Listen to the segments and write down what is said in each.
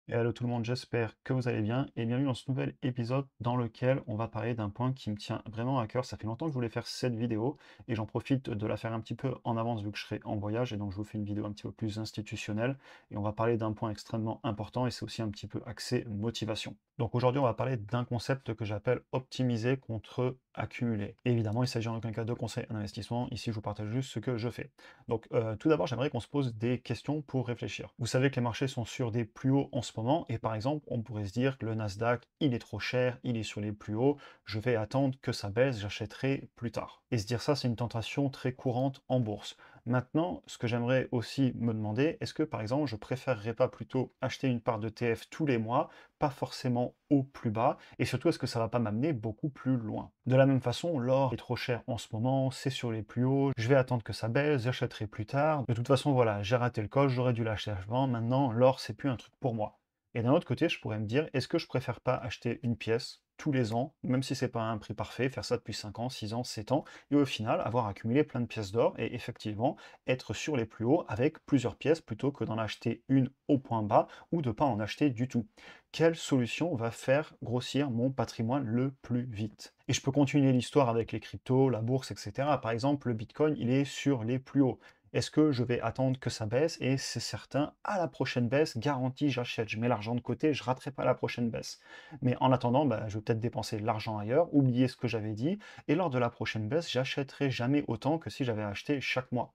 Et allô tout le monde, j'espère que vous allez bien et bienvenue dans ce nouvel épisode dans lequel on va parler d'un point qui me tient vraiment à cœur. Ça fait longtemps que je voulais faire cette vidéo et j'en profite de la faire un petit peu en avance vu que je serai en voyage et donc je vous fais une vidéo un petit peu plus institutionnelle et on va parler d'un point extrêmement important et c'est aussi un petit peu axé motivation. Donc aujourd'hui on va parler d'un concept que j'appelle optimiser contre accumuler. Et évidemment il s'agit en aucun cas de conseils en investissement, ici je vous partage juste ce que je fais. Donc, tout d'abord, j'aimerais qu'on se pose des questions pour réfléchir. Vous savez que les marchés sont sur des plus hauts en ce moment, et par exemple, on pourrait se dire que le Nasdaq, il est trop cher, il est sur les plus hauts, je vais attendre que ça baisse, j'achèterai plus tard. Et se dire ça, c'est une tentation très courante en bourse. Maintenant, ce que j'aimerais aussi me demander, est-ce que par exemple, je préférerais pas plutôt acheter une part de TF tous les mois, pas forcément au plus bas, et surtout, est-ce que ça va pas m'amener beaucoup plus loin? De la même façon, l'or est trop cher en ce moment, c'est sur les plus hauts, je vais attendre que ça baisse, j'achèterai plus tard. De toute façon, voilà, j'ai raté le coche, j'aurais dû l'acheter avant, maintenant, l'or, c'est plus un truc pour moi. Et d'un autre côté, je pourrais me dire, est-ce que je préfère pas acheter une pièce tous les ans, même si c'est pas un prix parfait, faire ça depuis 5 ans, 6 ans, 7 ans, et au final, avoir accumulé plein de pièces d'or, et effectivement, être sur les plus hauts avec plusieurs pièces, plutôt que d'en acheter une au point bas, ou de pas en acheter du tout. Quelle solution va faire grossir mon patrimoine le plus vite? Et je peux continuer l'histoire avec les cryptos, la bourse, etc. Par exemple, le Bitcoin, il est sur les plus hauts. Est-ce que je vais attendre que ça baisse? Et c'est certain, à la prochaine baisse, garantie, j'achète, je mets l'argent de côté, je raterai pas la prochaine baisse. Mais en attendant, bah, je vais peut-être dépenser de l'argent ailleurs, oublier ce que j'avais dit, et lors de la prochaine baisse, j'achèterai jamais autant que si j'avais acheté chaque mois.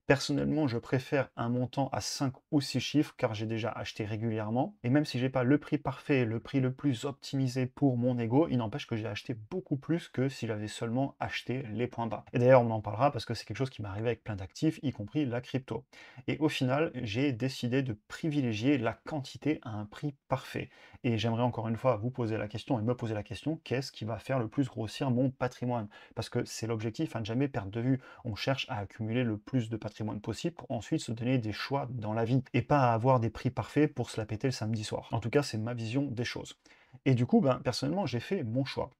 Personnellement, je préfère un montant à 5 ou 6 chiffres car j'ai déjà acheté régulièrement. Et même si j'ai pas le prix parfait, le prix le plus optimisé pour mon ego, il n'empêche que j'ai acheté beaucoup plus que si j'avais seulement acheté les points bas. Et d'ailleurs, on en parlera parce que c'est quelque chose qui m'est arrivé avec plein d'actifs, y compris la crypto. Et au final, j'ai décidé de privilégier la quantité à un prix parfait. Et j'aimerais encore une fois vous poser la question et me poser la question, qu'est-ce qui va faire le plus grossir mon patrimoine? Parce que c'est l'objectif, hein, de jamais perdre de vue. On cherche à accumuler le plus de patrimoine possible pour ensuite se donner des choix dans la vie et pas à avoir des prix parfaits pour se la péter le samedi soir. En tout cas, c'est ma vision des choses. Et du coup, ben, personnellement, j'ai fait mon choix.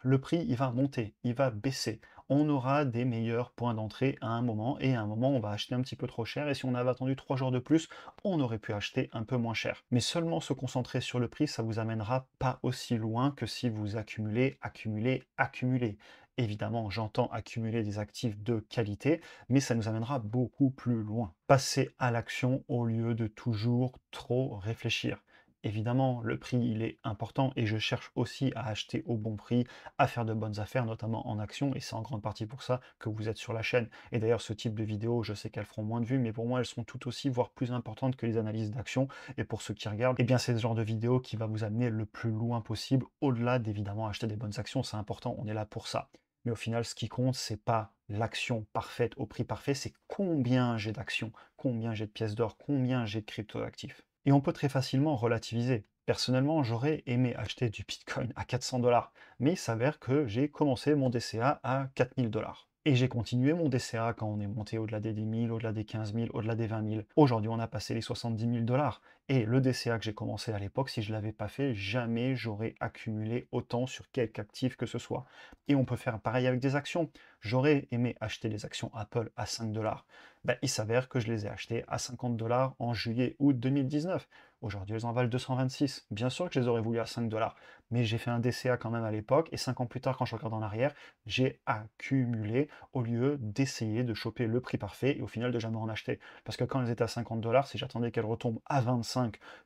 Le prix, il va monter, il va baisser. On aura des meilleurs points d'entrée à un moment, et à un moment, on va acheter un petit peu trop cher, et si on avait attendu 3 jours de plus, on aurait pu acheter un peu moins cher. Mais seulement se concentrer sur le prix, ça vous amènera pas aussi loin que si vous accumulez, accumulez, accumulez. Évidemment, j'entends accumuler des actifs de qualité, mais ça nous amènera beaucoup plus loin. Passer à l'action au lieu de toujours trop réfléchir. Évidemment, le prix, il est important et je cherche aussi à acheter au bon prix, à faire de bonnes affaires, notamment en action, et c'est en grande partie pour ça que vous êtes sur la chaîne. Et d'ailleurs, ce type de vidéos, je sais qu'elles feront moins de vues, mais pour moi, elles sont tout aussi, voire plus importantes que les analyses d'action. Et pour ceux qui regardent, eh bien, c'est ce genre de vidéo qui va vous amener le plus loin possible, au-delà d'évidemment acheter des bonnes actions, c'est important, on est là pour ça. Mais au final, ce qui compte, c'est pas l'action parfaite au prix parfait, c'est combien j'ai d'actions, combien j'ai de pièces d'or, combien j'ai de cryptoactifs. Et on peut très facilement relativiser. Personnellement, j'aurais aimé acheter du Bitcoin à 400 $, mais il s'avère que j'ai commencé mon DCA à 4000 $. Et j'ai continué mon DCA quand on est monté au-delà des 10 000, au-delà des 15 000, au-delà des 20 000. Aujourd'hui, on a passé les 70 000 $. Et le DCA que j'ai commencé à l'époque, si je ne l'avais pas fait, jamais j'aurais accumulé autant sur quelque actif que ce soit. Et on peut faire pareil avec des actions. J'aurais aimé acheter les actions Apple à 5 $. Ben, il s'avère que je les ai achetées à 50 $ en juillet-août 2019. Aujourd'hui, elles en valent 226. Bien sûr que je les aurais voulu à 5 $, mais j'ai fait un DCA quand même à l'époque, et 5 ans plus tard, quand je regarde en arrière, j'ai accumulé au lieu d'essayer de choper le prix parfait et au final de jamais en acheter. Parce que quand elles étaient à 50 $, si j'attendais qu'elles retombent à 25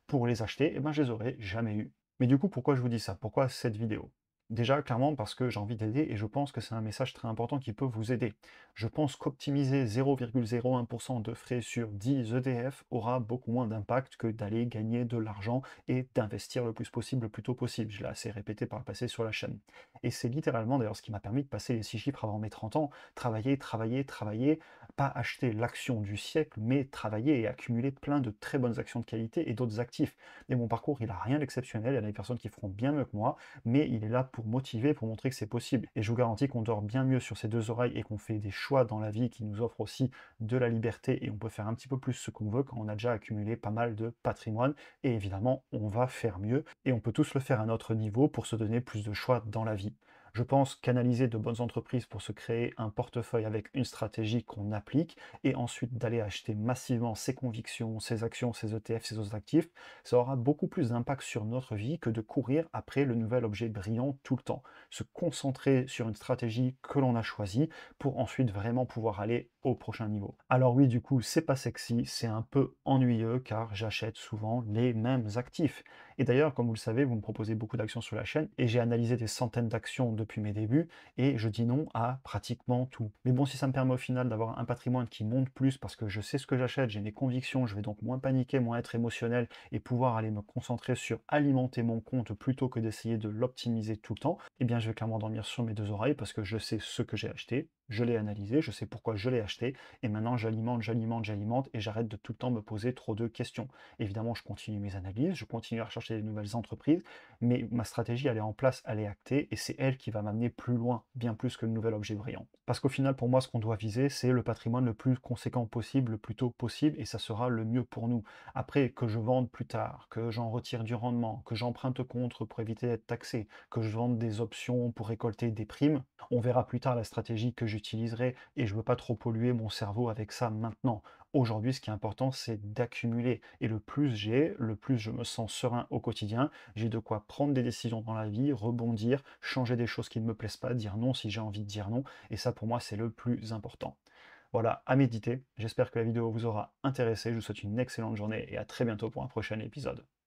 pour les acheter, eh ben je les aurais jamais eues. Mais du coup, pourquoi je vous dis ça? Pourquoi cette vidéo? Déjà, clairement, parce que j'ai envie d'aider et je pense que c'est un message très important qui peut vous aider. Je pense qu'optimiser 0,01% de frais sur 10 EDF aura beaucoup moins d'impact que d'aller gagner de l'argent et d'investir le plus possible, le plus tôt possible. Je l'ai assez répété par le passé sur la chaîne. Et c'est littéralement d'ailleurs ce qui m'a permis de passer les 6 chiffres avant mes 30 ans. Travailler, travailler, travailler, pas acheter l'action du siècle, mais travailler et accumuler plein de très bonnes actions de qualité et d'autres actifs. Et mon parcours, il n'a rien d'exceptionnel, il y a des personnes qui feront bien mieux que moi, mais il est là pour motiver, pour montrer que c'est possible. Et je vous garantis qu'on dort bien mieux sur ses deux oreilles et qu'on fait des choix dans la vie qui nous offrent aussi de la liberté et on peut faire un petit peu plus ce qu'on veut quand on a déjà accumulé pas mal de patrimoine. Et évidemment, on va faire mieux et on peut tous le faire à notre niveau pour se donner plus de choix dans la vie. Je pense qu'analyser de bonnes entreprises pour se créer un portefeuille avec une stratégie qu'on applique et ensuite d'aller acheter massivement ses convictions, ses actions, ses ETF, ses autres actifs, ça aura beaucoup plus d'impact sur notre vie que de courir après le nouvel objet brillant tout le temps. Se concentrer sur une stratégie que l'on a choisie pour ensuite vraiment pouvoir aller au prochain niveau. Alors oui, du coup, c'est pas sexy, c'est un peu ennuyeux car j'achète souvent les mêmes actifs. Et d'ailleurs, comme vous le savez, vous me proposez beaucoup d'actions sur la chaîne et j'ai analysé des centaines d'actions depuis mes débuts et je dis non à pratiquement tout. Mais bon, si ça me permet au final d'avoir un patrimoine qui monte plus parce que je sais ce que j'achète, j'ai mes convictions, je vais donc moins paniquer, moins être émotionnel et pouvoir aller me concentrer sur alimenter mon compte plutôt que d'essayer de l'optimiser tout le temps, eh bien je vais clairement dormir sur mes deux oreilles parce que je sais ce que j'ai acheté, je l'ai analysé, je sais pourquoi je l'ai acheté et maintenant j'alimente, j'alimente, j'alimente et j'arrête de tout le temps me poser trop de questions. Évidemment, je continue mes analyses, je continue à rechercher de nouvelles entreprises, mais ma stratégie, elle est en place, elle est actée, et c'est elle qui va m'amener plus loin, bien plus que le nouvel objet brillant. Parce qu'au final, pour moi, ce qu'on doit viser, c'est le patrimoine le plus conséquent possible, le plus tôt possible, et ça sera le mieux pour nous. Après, que je vende plus tard, que j'en retire du rendement, que j'emprunte contre pour éviter d'être taxé, que je vende des options pour récolter des primes, on verra plus tard la stratégie que j'utiliserai, et je ne veux pas trop polluer mon cerveau avec ça maintenant. Aujourd'hui, ce qui est important, c'est d'accumuler. Et le plus j'ai, le plus je me sens serein au quotidien. J'ai de quoi prendre des décisions dans la vie, rebondir, changer des choses qui ne me plaisent pas, dire non si j'ai envie de dire non. Et ça, pour moi, c'est le plus important. Voilà, à méditer. J'espère que la vidéo vous aura intéressé. Je vous souhaite une excellente journée et à très bientôt pour un prochain épisode.